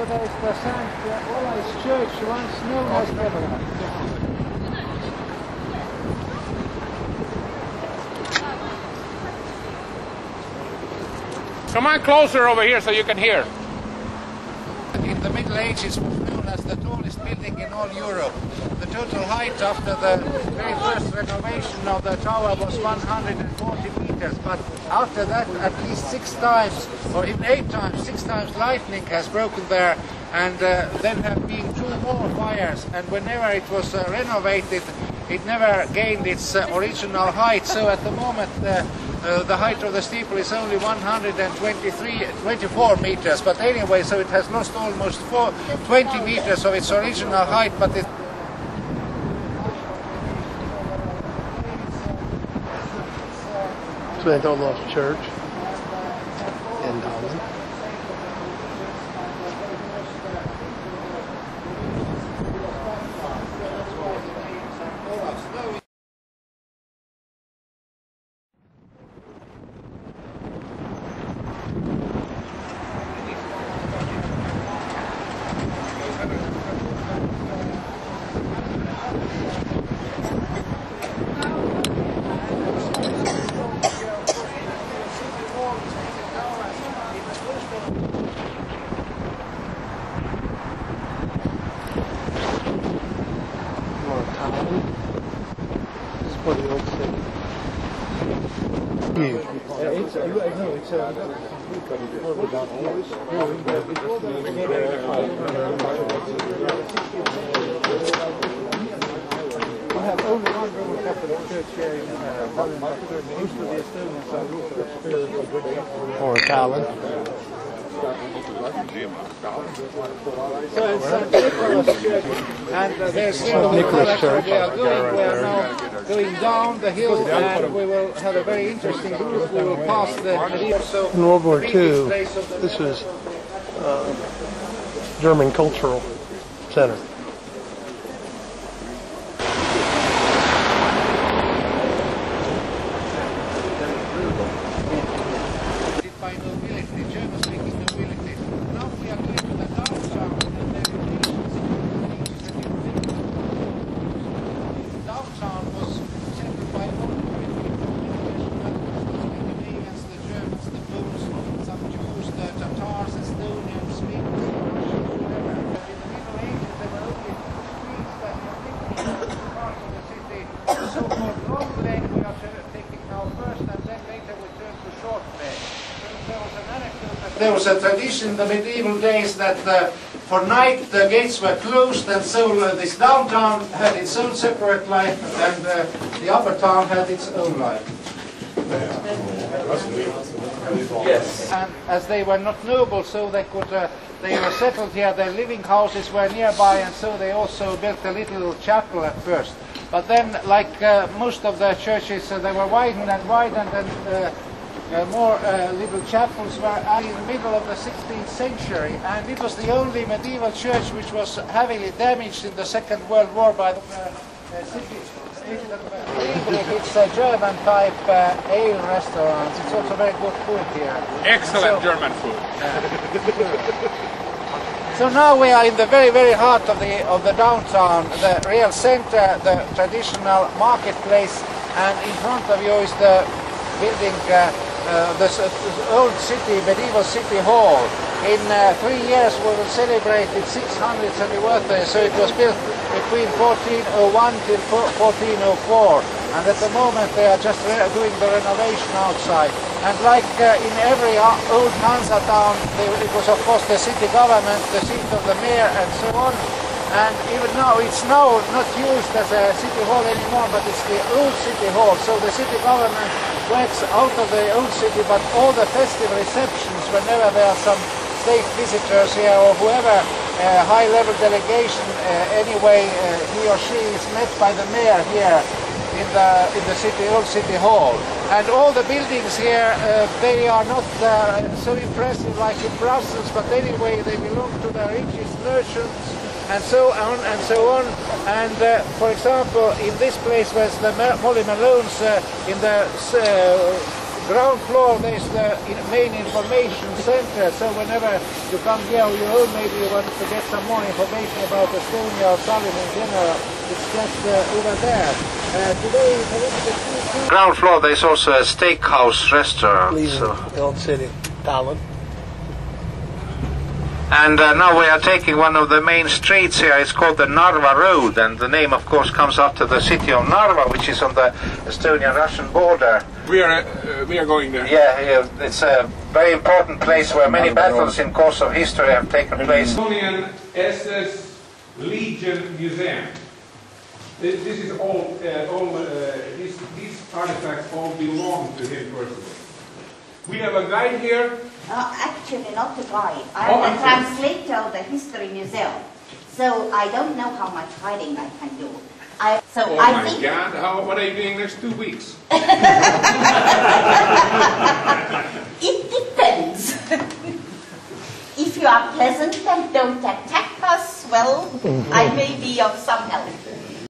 there is the St. Olaus Church, once known as Kevlar. Come on closer over here so you can hear. In the Middle Ages was known as the tallest building in all Europe. The total height after the very first renovation of the tower was 140 meters, but after that at least 6 times, or even 8 times, 6 times lightning has broken there, and then have been 2 more fires, and whenever it was renovated it never gained its original height. So at the moment the height of the steeple is only 124 meters, but anyway, so it has lost almost 20 meters of its original height, but it St. Olaus Church in Tallinn. For the old city. Huge. We have only one Roman Catholic church here in Tallinn, but most of the Estonians are also Or Tallinn. So it's St. Nicholas Church, and there's St. Nicholas Church. We are now going down the hill, and we will have a very interesting route. We will pass the In World War II, this was German Cultural Center. by nobility, German-speaking nobility. Now we are going to the downtown, and there is downtown was settled by all the Scandinavians, the Germans, the Poles, some Jews, the Tatars, Estonians, Swedes, Russians, whatever. But in the Middle Ages there were only 2 streets that were taking parts of the city. The so-called long lane we are taking now first, and then later we turn to short lane. There was a tradition in the medieval days that for night the gates were closed, and so this downtown had its own separate life, and the upper town had its own life. Yes. And as they were not noble, so they could they were settled here. Their living houses were nearby, and so they also built a little chapel at first. But then, like most of the churches, they were widened, and more little chapels were added in the middle of the 16th century, and it was the only medieval church which was heavily damaged in the Second World War by the city. It's a German type ale restaurant. It's also very good food here. Excellent German food. So now we are in the very, very heart of the downtown, the real center, the traditional marketplace, and in front of you is the building, the old city, medieval city hall. In 3 years we will celebrate its 600th anniversary, so it was built between 1401 till 1404, and at the moment they are just doing the renovation outside. And like in every old Hansa town, it was of course the city government, the seat of the mayor and so on. And even now, it's now not used as a city hall anymore, but it's the old city hall. So the city government works out of the old city, but all the festive receptions, whenever there are some state visitors here or whoever, high-level delegation, anyway, he or she is met by the mayor here in the city, old city hall. And all the buildings here, they are not so impressive like in Brussels, but anyway, they belong to the richest merchants, and so on and so on. And for example, in this place was the Molly Malone's in the ground floor there's the main information center, so whenever you come here on your own, maybe you want to get some more information about Estonia or Tallinn in general, it's just over there. Today, ground floor there's also a steakhouse restaurant. Leaving the old city, Tallinn. And now we are taking one of the main streets here. It's called the Narva Road, and the name, of course, comes after the city of Narva, which is on the Estonian-Russian border. We are going there. Yeah, it's a very important place where many battles in course of history have taken place. Estonian SS Legion Museum. This is all these artifacts all belong to him personally. We have a guide here. Actually, not a guide. I'm the translator of the History Museum, so I don't know how much hiding I can do. I think God! What are you doing next 2 weeks? It depends. If you are pleasant and don't attack us, well, I may be of some help.